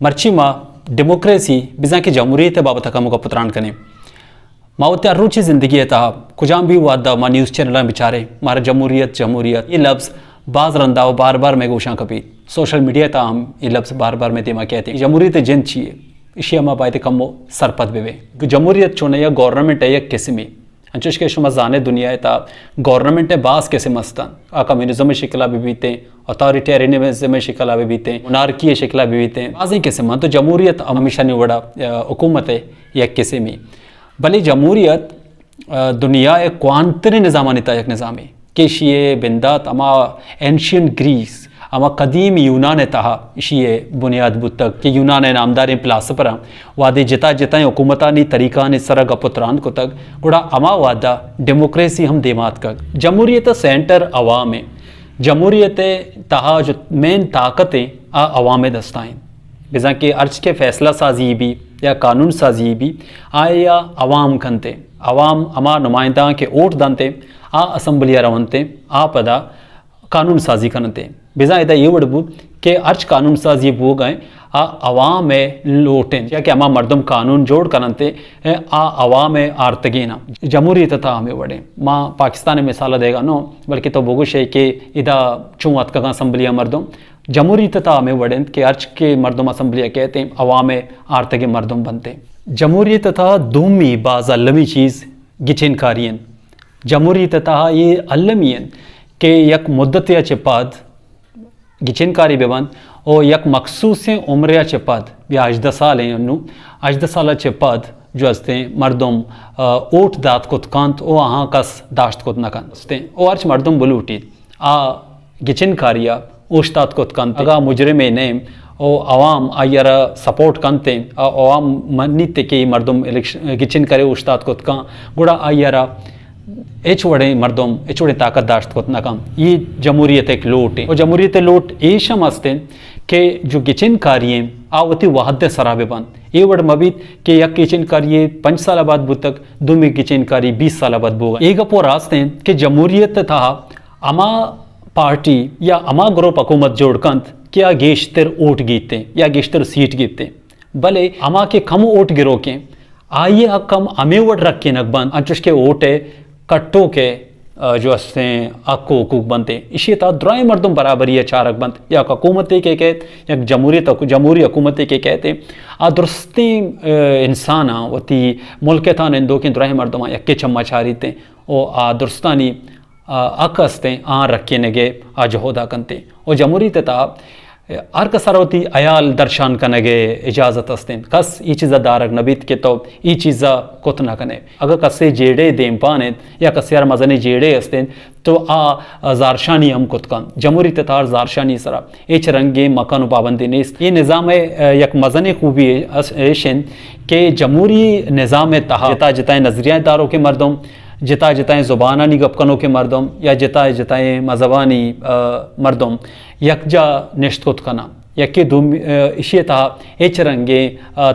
مرچی ما ڈیموکریسی بزن کی جمہوریت بابت کا مگا پتران کنے ماوتی روچی زندگی تا کجام بھی وعدہ ما نیوز چینل بیچارے مارا جمہوریت یہ لفظ بعض رنداو بار بار میں گوشاں کبھی سوشل میڈیا تا ہم یہ لفظ بار بار میں دیما کہتے ہیں جمہوریت جن چیئے اشیاء ما باید کمو سرپت بے جمہوریت چونے یا گورنمنٹ ہے یا قسمی انچوش کے شما زانے دنیا تا گورنمنٹ بعض قسم استان کمیونزم شکلہ بھی بیتے اتھارٹیرینزم شکلہ بھی بیتے منارکی شکلہ بھی بیتے بعضی قسم تو جمہوریت ہمیشہ نہیں وڑا حکومت ہے یا قسمی بلی جمہوریت دنیا ایک کوانتری نظامانی تا ایک نظامی کیشیے بندات اما اینشین گریس اما قدیم یونان تہا اشیے بنیاد بتک کہ یونان نامدار پلاس پر وادی جتا جتائیں حکومتانی طریقانی سرا گپتران کو تک گوڑا اما وعدہ ڈیموکریسی ہم دیمات کا جمہوریت سینٹر عوام ہے جمہوریت تہا جو مین طاقتیں عوام دستائیں بزن کہ ارچ کے فیصلہ سازی بھی یا قانون سازی بھی آیا عوام کھنتے عوام اما نمائندہ کے اوٹ دانتے اسمبلیاں رونتے پدا قانون سازی کرنتے بزا ادا یہ وڑبو کہ ارچ قانون سازی بو گئے عوام لوٹیں یا کہ اما مردم قانون جوڑ کرنتے عوام آرتگینا جمہوریت تا ہمیں وڑیں ماں پاکستان میں مثال دے گا نو بلکہ تو بوگوش ہے کہ ادا چونوات کا اسمبلیاں مردم جمہوریت تا ہمیں وڑیں کہ ارچ کے مردم اسمبلیاں کہتے ہیں عوام آرتگی مردم بنتے جمہوریت تا دومی بعض علمی چیز گچین کارین جمہوریت تا یہ علمین کہ یک مدت یا چپاد گچین کاری بیوان او یک مخصوص عمریہ چپاد یا 18 سال ہیں انو 18 سالہ چپاد جو ہستے ہیں مردم اوٹ دات کت کانت او آہاں کس داشت کت نکان ہستے ہیں او ارچ مردم بلوٹید گچین کاریا اوشتات کت کانت اگا مجرم نیم او عوام آئیارا سپورٹ کانتے عوام منیتے کہ مردم گچین کاری اوشتات کت کان گوڑا آئیارا ایچ وڑے مردم ایچ وڑے طاقت داشت کت نکام یہ جمہوریت ایک لوٹ ہے اور جمہوریت لوٹ ایشم ہستے کہ جو گچین کارییں آوتی وحد سرابے بند یہ وڑ مبید کہ یک گچین کاری 5 سال بعد بتک دومی گچین کاری 20 سال بعد بوگا ایک اپو راستے ہیں کہ جمہوریت تھا اما پارٹی یا اما گروپ حکومت جوڑ کنت کیا گیشتر اوٹ گیتے یا گیشتر سیٹ گیتے بلے اما کے کم اوٹ گرو کے آئیے کم امی وڑ رکھ کے نک بند انچوش کے اوٹ ہے کٹو کے جو ہستے ہیں اکو حقوق بنتے اسی تا درائے مردم برابری ہے چارک بند یا حکومتی کے کہتے یا جمہوری حکومتی کے کہتے درستی انسان وتی ملک تھا نندو کی درائے مردم یکی چمہ چاری تے او درستانی اک ہستے رکھے نگے جہودہ کنتے او جمہوری تا ہر کسر ہوتی ایال درشان کنگے اجازت ہستیں کس ای چیزہ دارک نبیت کے تو ای چیزہ کت نہ کنے اگر کسے جیڑے دیم پانے یا کسی ہر مزنی جیڑے ہستیں تو زارشانی ہم کت کن جمہوری تتار زارشانی سرا ایچ رنگی مکان و پابندی نیست یہ نظام یک مزنی خوبی ایشن کہ جمہوری نظام تہا جتا جتائیں نظریہ داروں کے مردم جتا جتائیں زبانانی گپکنوں کے مردم یا جتا جتائیں مذہبانی مردم یکجا نشت کت کنا یکی اسی تہا ایچ رنگے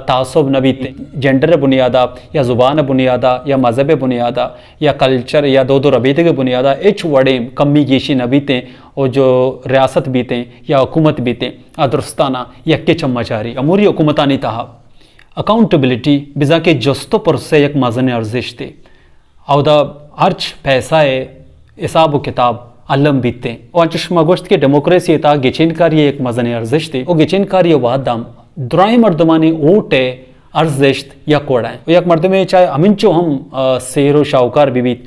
تعصب نبیتے جنڈر بنیادہ یا زبان بنیادہ یا مذہب بنیادہ یا کلچر یا دو ربیتے کے بنیادہ ایچ وڑے کمی گیشی نبیتے اور جو ریاست بیتے یا حکومت بیتے درستانہ یکی چمہ چاری جمہوری حکومتانی تہا اکاؤنٹیبلٹی بزا کے جستو پر سے یک مازن ارزش تے او دا ارچ پیسہ حساب و کتاب علم بیتے اور انچوش مگوشت کے ڈیموکریسی تا گچین کاری ایک مزن ارزش تے او گچین کاری وعد دام درائے مردمانی اوٹ ارزشت یا کوڑائیں یک مردمے چاہے امنچو ہم سیر و شاوکار بیت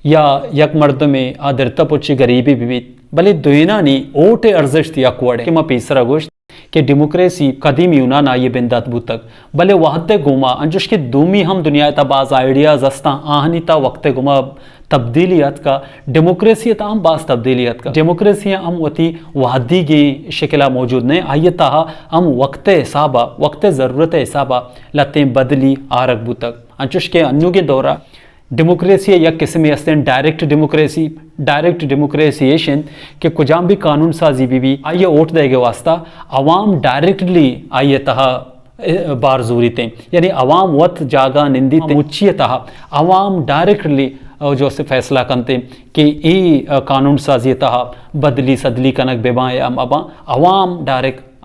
یا یک مردمے آدرتا پوچی غریبی بیت بلے دوینانی اوٹ ارزشت یا کوڑے کہ ما پیسرہ گوشت کہ ڈیموکریسی قدیم یونان آئیے بندات بو تک بلے وحد گوما انجوش کے دومی ہم دنیا تا بعض آئیڈیاز استا آہنی تا وقت گوما تبدیلیات کا ڈیموکریسی تا ہم بعض تبدیلیات کا ڈیموکریسی ہم وتی وحدی کی شکلہ موجود نہیں آئیے تا ہم وقت حسابہ وقت ضرورت حسابہ لتیں بدلی آرک بو تک انجوش کے انو کے دورہ ڈیموکریسی یک قسمی ہستے ہیں ڈائریکٹ ڈیموکریسی ایشن کہ کجام بھی قانون سازی بھی آئیے اوٹ دے گے واسطہ عوام ڈائریکٹلی آئیے تہا بار زوری تے یعنی عوام وقت جاگا نندی تے مچی تہا عوام ڈائریکٹلی جو سے فیصلہ کنتے کہ ای قانون سازی تہا بدلی صدلی کنک بے بائیں ابا عوام ڈائریکٹ